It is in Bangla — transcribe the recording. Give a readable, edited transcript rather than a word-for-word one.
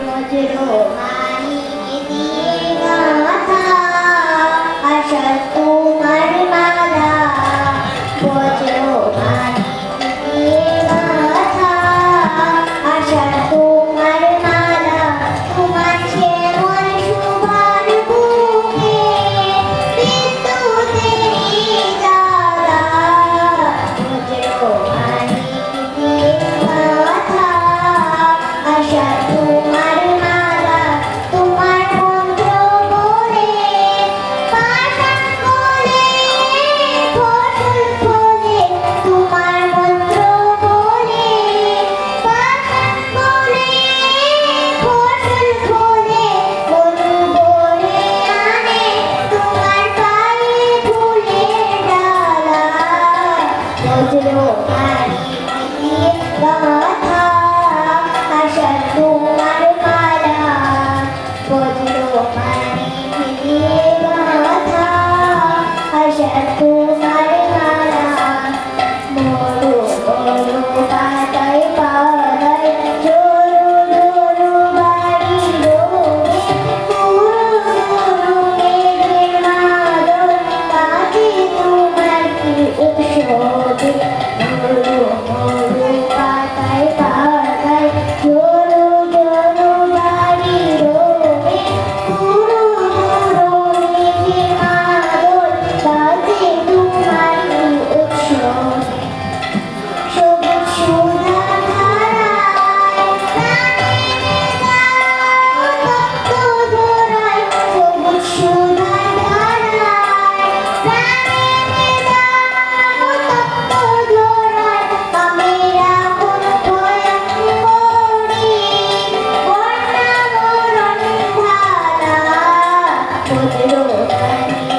বজ্রমানিক দিয়ে গাঁথা আশা তোমার মালা, বজ্রমানিক দিয়ে গাঁথা আশা তোমার মালা, তোমার যেমন শোভার বুকে বিদ্যুতেরই জ্বালা, বজ্রমানিক দিয়ে গাঁথা আশা তোমার মালা, তোমার মন্ত্র বলে পাষাণ বলে ফসল ফলে, তোমার মন্ত্র বলে পাষাণ বলে ফসল ফলে, মরু বলে আনে তোমার পায়ে ফুলের ডালা, বজ্রমানিক দিয়ে গাঁথা আশা তোমার মালা, বজ্রমানিক দিয়ে গাঁথা আশা তোমার মালা, মরু মরু পাতায় পাতায় ঝরু ঝরু বাড়ি রোগে, পুরু পুরু মেঘের মাদল কাঁদে তোমার কি উৎসবে, মরু মরু পাতায় পাতায় ঝরু ঝরু বাড়ি রোগে, পুরু পুরু মেঘের মাদল কাঁদে তোমার কি উৎসবে, সবুজ সুধা ধারায় প্রাণের দাও তপ্ত ধরায়, সবুজ সুধা ধারায় প্রাণের দাও তপ্ত ধরায়, কামের আগুন ভয়ান করি বন্যা মরণ ধারা, বজ্রমানিক